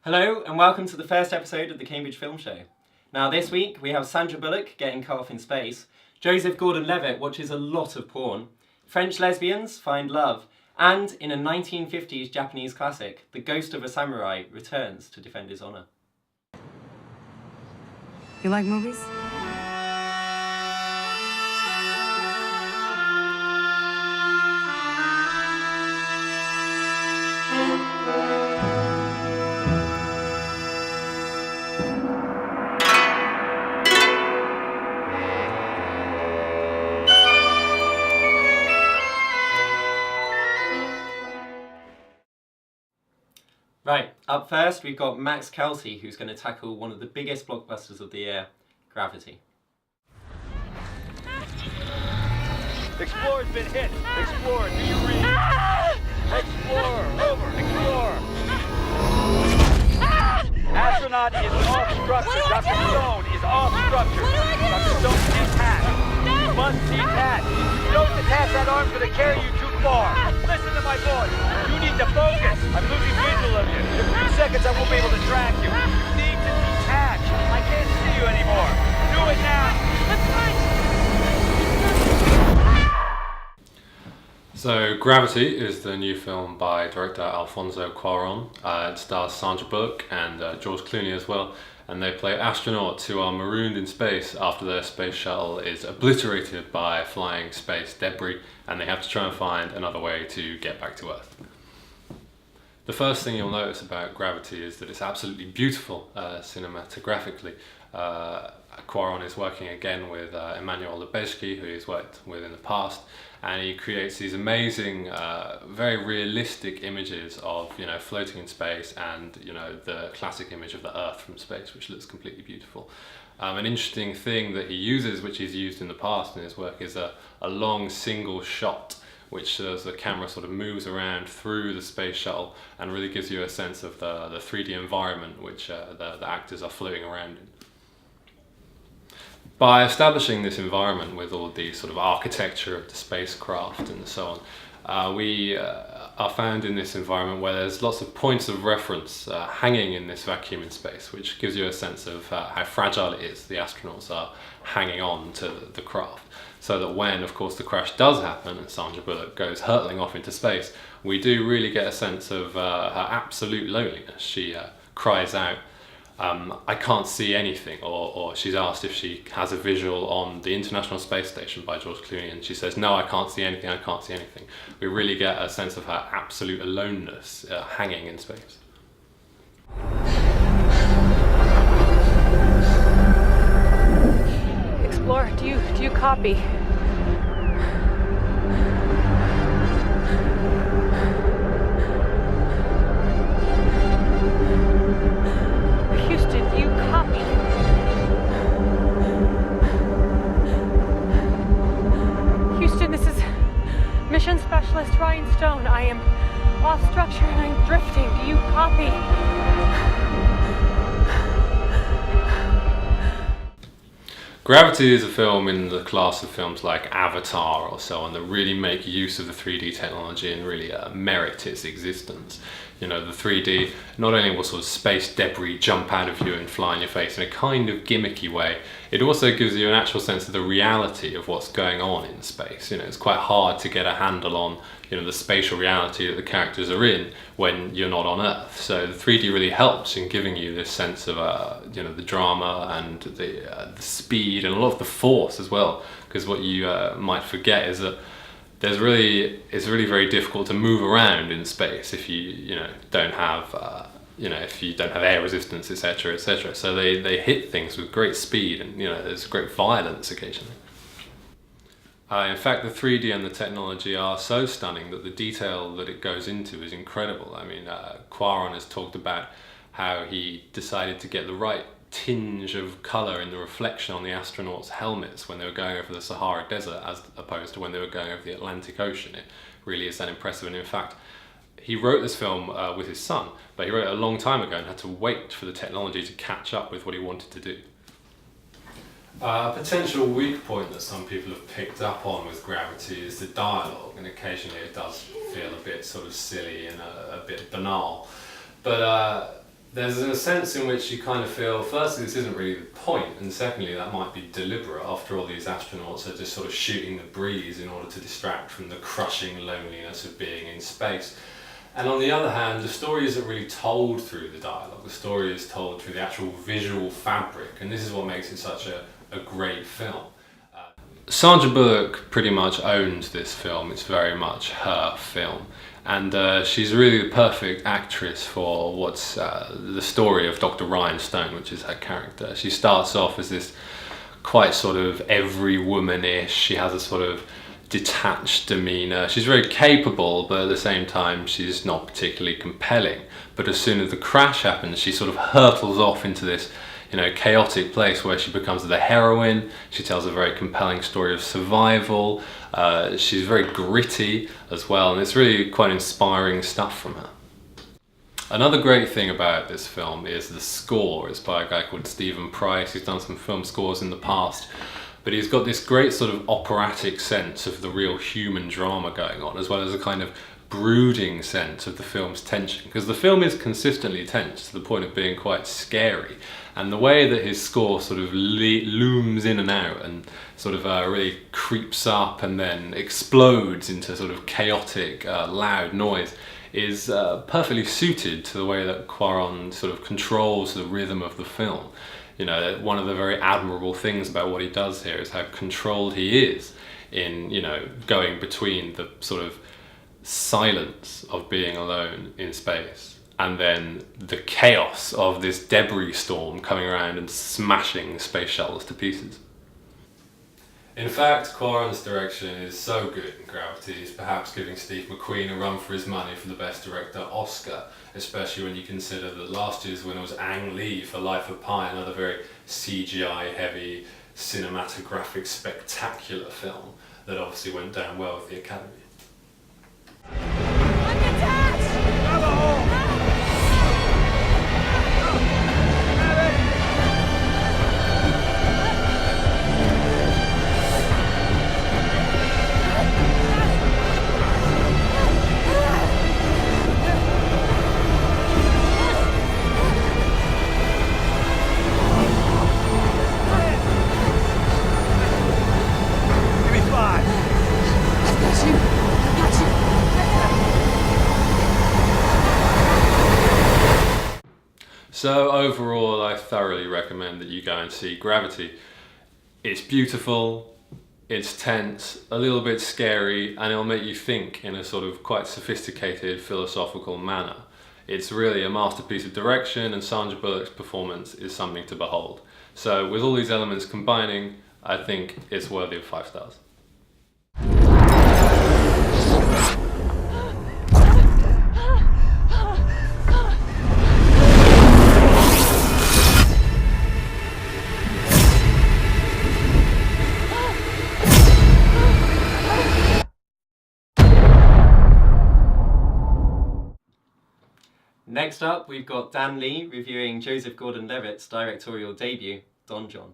Hello and welcome to the first episode of the Cambridge Film Show. Now this week we have Sandra Bullock getting cut off in space, Joseph Gordon-Levitt watches a lot of porn, French lesbians find love, and in a 1950s Japanese classic, the ghost of a samurai returns to defend his honour. You like movies? Right, up first we've got Max Kelsey, who's going to tackle one of the biggest blockbusters of the year, Gravity. Explorer's been hit. Explorer, do you read? Explorer, over. Explorer. Astronaut is off structure. Dr. Stone is off structure. Dr. Stone detached. You must detach. If you don't detach, that arm's going to carry you too far. Listen to my voice. You need to focus. I'm losing visual of you. In a few seconds, I won't be able to track you. You need to detach. I can't see you anymore. Do it now. So, Gravity is the new film by director Alfonso Cuarón. It stars Sandra Bullock and George Clooney as well, and they play astronauts who are marooned in space after their space shuttle is obliterated by flying space debris, and they have to try and find another way to get back to Earth. The first thing you'll notice about Gravity is that it's absolutely beautiful cinematographically. Cuarón is working again with Emmanuel Lubezki, who he's worked with in the past, and he creates these amazing, very realistic images of floating in space, and the classic image of the Earth from space, which looks completely beautiful. An interesting thing that he uses, which he's used in the past in his work, is a long single shot, which as the camera sort of moves around through the space shuttle and really gives you a sense of the 3D environment which the actors are floating around in. By establishing this environment with all the sort of architecture of the spacecraft and so on, we are found in this environment where there's lots of points of reference hanging in this vacuum in space, which gives you a sense of how fragile it is. The astronauts are hanging on to the craft, so that when, of course, the crash does happen and Sandra Bullock goes hurtling off into space, we do really get a sense of her absolute loneliness. She cries out, I can't see anything, or she's asked if she has a visual on the International Space Station by George Clooney, and she says, no, I can't see anything, I can't see anything. We really get a sense of her absolute aloneness hanging in space. Explorer, do you copy? Houston, do you copy? Houston, this is Mission Specialist Ryan Stone. I am off structure and I'm drifting. Do you copy? Gravity is a film in the class of films like Avatar or so on that really make use of the 3D technology and really merit its existence. The 3D not only will sort of space debris jump out of you and fly in your face in a kind of gimmicky way, it also gives you an actual sense of the reality of what's going on in space. It's quite hard to get a handle on the spatial reality that the characters are in when you're not on Earth. So the 3D really helps in giving you this sense of the drama and the speed and a lot of the force as well, because what you might forget is that it's really very difficult to move around in space if you don't have air resistance, etc., etc. So they hit things with great speed, and there's great violence occasionally. In fact, the 3D and the technology are so stunning that the detail that it goes into is incredible. I mean, Cuarón has talked about how he decided to get the right tinge of colour in the reflection on the astronauts' helmets when they were going over the Sahara Desert as opposed to when they were going over the Atlantic Ocean. It really is that impressive, and in fact, he wrote this film with his son, but he wrote it a long time ago and had to wait for the technology to catch up with what he wanted to do. A potential weak point that some people have picked up on with Gravity is the dialogue, and occasionally it does feel a bit sort of silly and a bit banal. But There's a sense in which you kind of feel, firstly, this isn't really the point, and secondly, that might be deliberate. After all, these astronauts are just sort of shooting the breeze in order to distract from the crushing loneliness of being in space. And on the other hand, the story isn't really told through the dialogue. The story is told through the actual visual fabric, and this is what makes it such a great film. Sandra Bullock pretty much owns this film. It's very much her film. And she's really the perfect actress for what's the story of Dr. Ryan Stone, which is her character. She starts off as this quite sort of every woman-ish. She has a sort of detached demeanour. She's very capable, but at the same time she's not particularly compelling. But as soon as the crash happens, she sort of hurtles off into this, you know, chaotic place where she becomes the heroine. She tells a very compelling story of survival. She's very gritty as well, and it's really quite inspiring stuff from her. Another great thing about this film is the score. It's by a guy called Stephen Price. He's done some film scores in the past, but he's got this great sort of operatic sense of the real human drama going on, as well as a kind of brooding sense of the film's tension, because the film is consistently tense to the point of being quite scary, and the way that his score sort of looms in and out and sort of really creeps up and then explodes into sort of chaotic loud noise is perfectly suited to the way that Cuarón sort of controls the rhythm of the film. You know, one of the very admirable things about what he does here is how controlled he is in, you know, going between the sort of silence of being alone in space and then the chaos of this debris storm coming around and smashing space shuttles to pieces. In fact, Cuarón's direction is so good in Gravity, he's perhaps giving Steve McQueen a run for his money for the Best Director Oscar, especially when you consider that last year's winner was Ang Lee for Life of Pi, another very CGI-heavy, cinematographic, spectacular film that obviously went down well with the Academy. So overall, I thoroughly recommend that you go and see Gravity. It's beautiful, it's tense, a little bit scary, and it'll make you think in a sort of quite sophisticated philosophical manner. It's really a masterpiece of direction, and Sandra Bullock's performance is something to behold. So with all these elements combining, I think it's worthy of 5 stars. Next up, we've got Dan Lee reviewing Joseph Gordon-Levitt's directorial debut, Don John.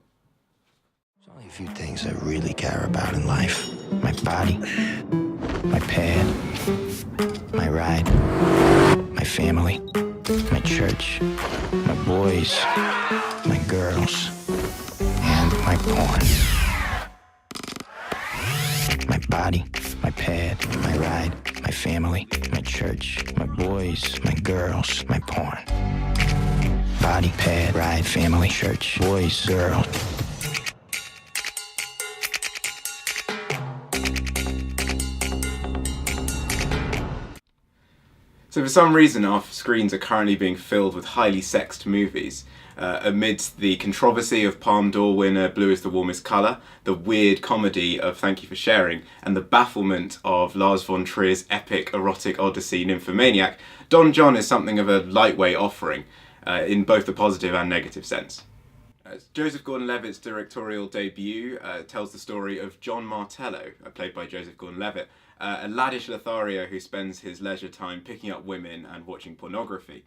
There's only a few things I really care about in life. My body, my pad, my ride, my family, my church, my boys, my girls, and my porn. My body, my pad, my ride, my family, my church, my boys, my girls, my porn. Body, pad, ride, family, church, boys, girls. So for some reason our screens are currently being filled with highly sexed movies. Amidst the controversy of Palme d'Or winner Blue is the Warmest Colour, the weird comedy of Thank You for Sharing, and the bafflement of Lars von Trier's epic erotic odyssey Nymphomaniac, Don John is something of a lightweight offering, in both the positive and negative sense. Joseph Gordon-Levitt's directorial debut tells the story of John Martello, played by Joseph Gordon-Levitt, a laddish Lothario who spends his leisure time picking up women and watching pornography.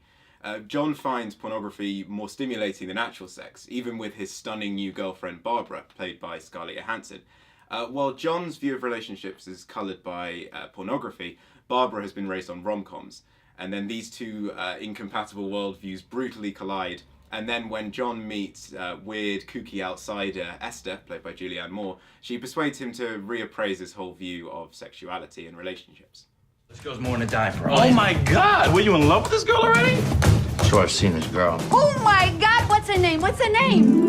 John finds pornography more stimulating than actual sex, even with his stunning new girlfriend Barbara, played by Scarlett Johansson. While John's view of relationships is coloured by pornography, Barbara has been raised on rom-coms. and then these two incompatible worldviews brutally collide. And then when John meets weird, kooky outsider Esther, played by Julianne Moore, she persuades him to reappraise his whole view of sexuality and relationships. This girl's more than a dime for us. Oh my God! Were you in love with this girl already? Sure, I've seen this girl. Oh my God, what's her name? What's her name?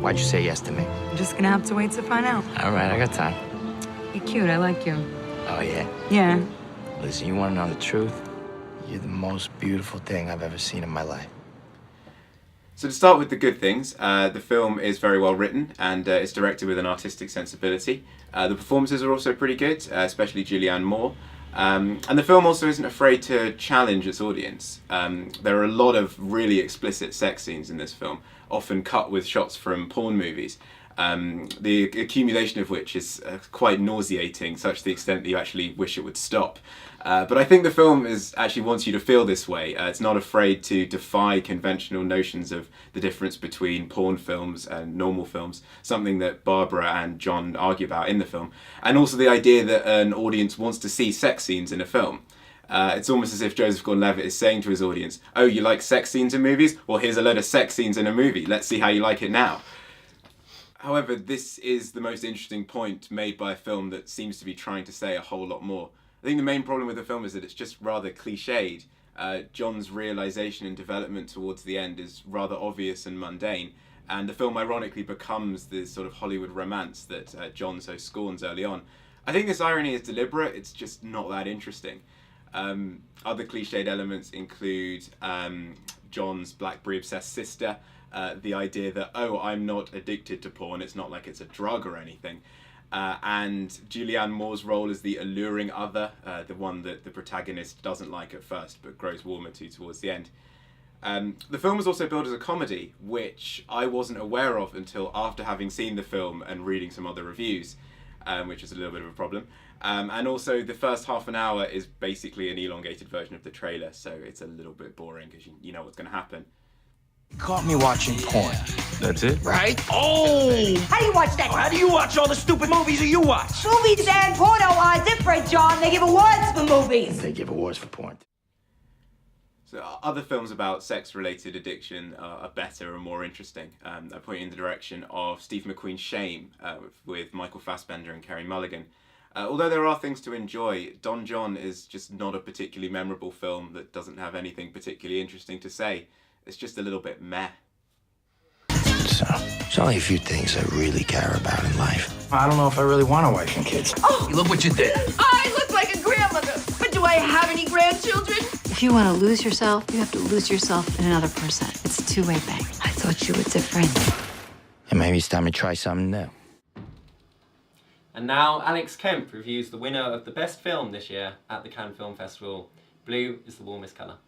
Why'd you say yes to me? I'm just gonna have to wait to find out. All right, I got time. You're cute, I like you. Oh, yeah? Yeah. Listen, you want to know the truth? You're the most beautiful thing I've ever seen in my life. So to start with the good things, the film is very well written and it's directed with an artistic sensibility. The performances are also pretty good, especially Julianne Moore. And the film also isn't afraid to challenge its audience. There are a lot of really explicit sex scenes in this film, often cut with shots from porn movies. The accumulation of which is quite nauseating, such to the extent that you actually wish it would stop. But I think the film actually wants you to feel this way. It's not afraid to defy conventional notions of the difference between porn films and normal films, something that Barbara and John argue about in the film, and also the idea that an audience wants to see sex scenes in a film. It's almost as if Joseph Gordon-Levitt is saying to his audience, oh, you like sex scenes in movies? Well, here's a load of sex scenes in a movie. Let's see how you like it now. However, this is the most interesting point made by a film that seems to be trying to say a whole lot more. I think the main problem with the film is that it's just rather cliched. John's realization and development towards the end is rather obvious and mundane, and the film ironically becomes this sort of Hollywood romance that John so scorns early on. I think this irony is deliberate, it's just not that interesting. Other cliched elements include John's Blackberry-obsessed sister, the idea that, oh, I'm not addicted to porn, it's not like it's a drug or anything. And Julianne Moore's role as the alluring other, the one that the protagonist doesn't like at first but grows warmer to towards the end. The film was also billed as a comedy, which I wasn't aware of until after having seen the film and reading some other reviews, which is a little bit of a problem. And also the first half an hour is basically an elongated version of the trailer, so it's a little bit boring because you know what's going to happen. You caught me watching porn. That's it? Right? Oh! How do you watch that? How do you watch all the stupid movies that you watch? Movies and porno are different, John. They give awards for movies. They give awards for porn. So other films about sex-related addiction are better and more interesting. I point you in the direction of Steve McQueen's Shame with Michael Fassbender and Carey Mulligan. Although there are things to enjoy, Don John is just not a particularly memorable film that doesn't have anything particularly interesting to say. It's just a little bit meh. So, there's only a few things I really care about in life. I don't know if I really want a wife and kids. Oh, Look what you did. I look like a grandmother. But do I have any grandchildren? If you want to lose yourself, you have to lose yourself in another person. It's a two-way thing. I thought you were different. And maybe it's time to try something new. And now Alex Kemp reviews the winner of the best film this year at the Cannes Film Festival. Blue is the warmest colour.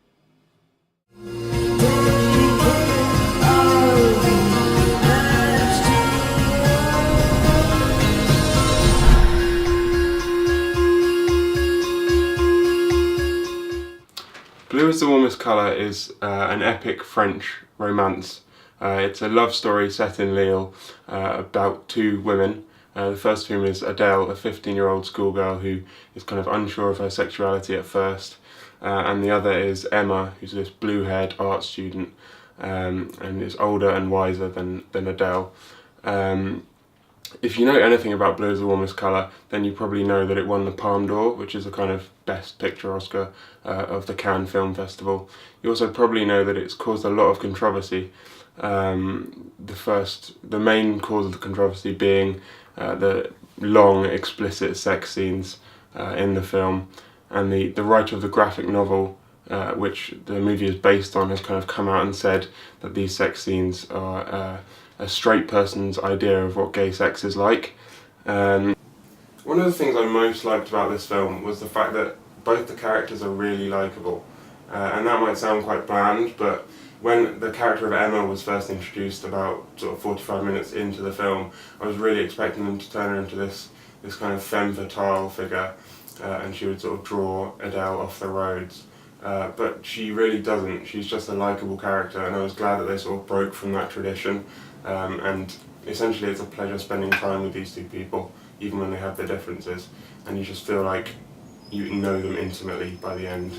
Blue is the Warmest Colour is an epic French romance. It's a love story set in Lille about two women. The first of whom is Adele, a 15-year-old schoolgirl who is kind of unsure of her sexuality at first. And the other is Emma, who's this blue-haired art student and is older and wiser than Adele. If you know anything about Blue is the Warmest Colour, then you probably know that it won the Palme d'Or, which is a kind of Best Picture Oscar of the Cannes Film Festival. You also probably know that it's caused a lot of controversy. The main cause of the controversy being the long, explicit sex scenes in the film, and the writer of the graphic novel, which the movie is based on, has kind of come out and said that these sex scenes are a straight person's idea of what gay sex is like. One of the things I most liked about this film was the fact that both the characters are really likeable. And that might sound quite bland, but when the character of Emma was first introduced about sort of 45 minutes into the film, I was really expecting them to turn her into this kind of femme fatale figure, and she would sort of draw Adele off the roads. But she really doesn't. She's just a likeable character, and I was glad that they sort of broke from that tradition. And essentially it's a pleasure spending time with these two people, even when they have their differences, and you just feel like you know them intimately by the end.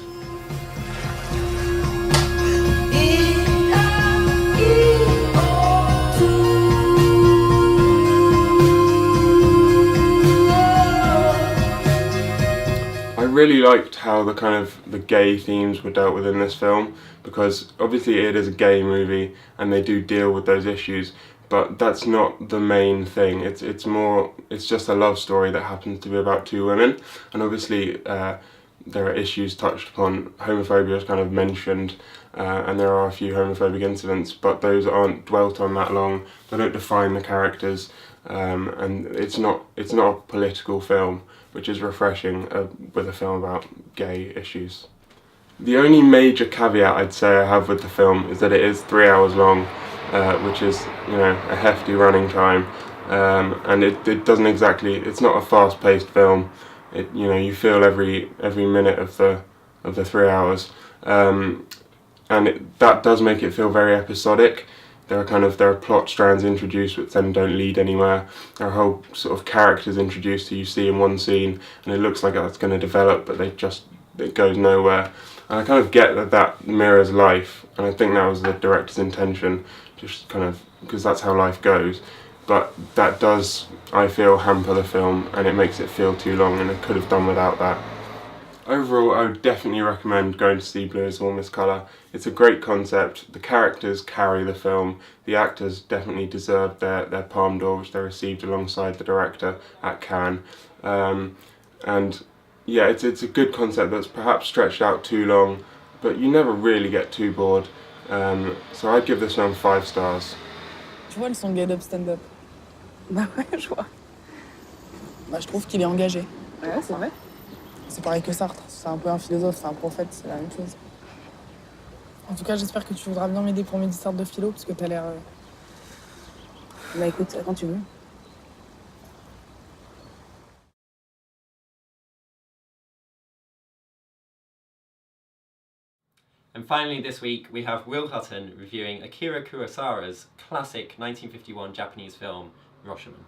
I really liked how the gay themes were dealt with in this film, because obviously it is a gay movie and they do deal with those issues, but that's not the main thing. It's just a love story that happens to be about two women, and obviously there are issues touched upon. Homophobia is kind of mentioned, and there are a few homophobic incidents, but those aren't dwelt on that long. They don't define the characters, and it's not a political film, which is refreshing with a film about gay issues. The only major caveat I'd say I have with the film is that it is 3 hours long, which is, you know, a hefty running time, and it doesn't exactly. It's not a fast-paced film. You feel every minute of the 3 hours, and that does make it feel very episodic. There are plot strands introduced which then don't lead anywhere. There are whole sort of characters introduced who you see in one scene, and it looks like that's going to develop, but it goes nowhere. And I kind of get that mirrors life, and I think that was the director's intention, just kind of because that's how life goes. But that does, I feel, hamper the film, and it makes it feel too long, and it could have done without that. Overall, I would definitely recommend going to see Blue is the Warmest Colour. It's a great concept, the characters carry the film, the actors definitely deserve their Palme d'Or, which they received alongside the director at Cannes. And yeah, it's a good concept that's perhaps stretched out too long, but you never really get too bored. So I'd give this film 5 stars. Tu vois le son Get Up Stand Up? Bah ouais, je vois. Bah je trouve qu'il est engagé. Ouais, c'est vrai. C'est pareil que Sartre, c'est un peu un philosophe, c'est un prophète, c'est la même chose. En tout cas, j'espère que tu voudras bien m'aider pour mes dissertes de philo, parce que t'as l'air... Bah écoute, quand tu veux. And finally this week we have Will Hutton reviewing Akira Kurosawa's classic 1951 Japanese film, Rashomon.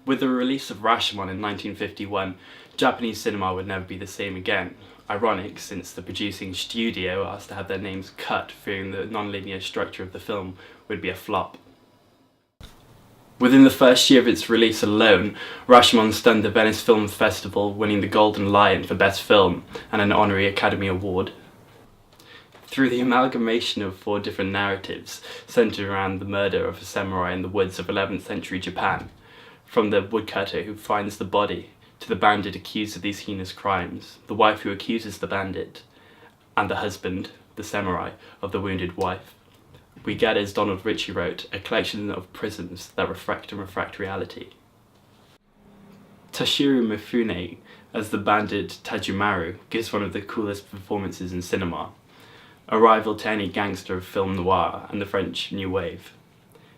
With the release of Rashomon in 1951, Japanese cinema would never be the same again. Ironic, since the producing studio asked to have their names cut, fearing the non-linear structure of the film would be a flop. Within the first year of its release alone, Rashomon stunned the Venice Film Festival, winning the Golden Lion for Best Film and an honorary Academy Award. Through the amalgamation of 4 different narratives centered around the murder of a samurai in the woods of 11th century Japan, from the woodcutter who finds the body, to the bandit accused of these heinous crimes, the wife who accuses the bandit, and the husband, the samurai, of the wounded wife, we get, as Donald Ritchie wrote, a collection of prisms that refract and refract reality. Toshiro Mifune, as the bandit Tajumaru, gives one of the coolest performances in cinema, a rival to any gangster of film noir and the French New Wave.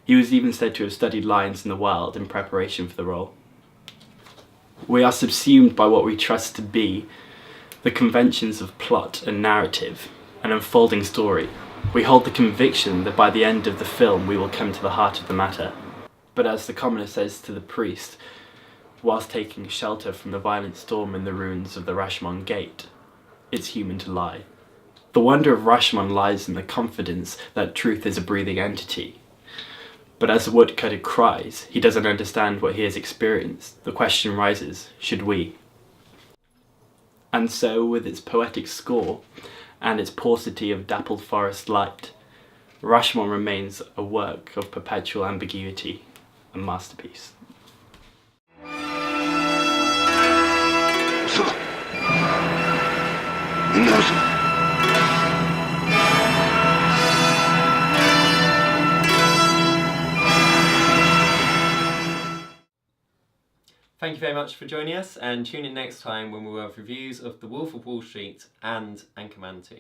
He was even said to have studied lines in the wild in preparation for the role. We are subsumed by what we trust to be the conventions of plot and narrative, an unfolding story. We hold the conviction that by the end of the film we will come to the heart of the matter. But as the commoner says to the priest, whilst taking shelter from the violent storm in the ruins of the Rashomon Gate, it's human to lie. The wonder of Rashomon lies in the confidence that truth is a breathing entity. But as the woodcutter cries, he doesn't understand what he has experienced. The question rises, should we? And so, with its poetic score, and its paucity of dappled forest light, Rashomon remains a work of perpetual ambiguity, a masterpiece. Thank you very much for joining us, and tune in next time when we will have reviews of The Wolf of Wall Street and Anchorman 2.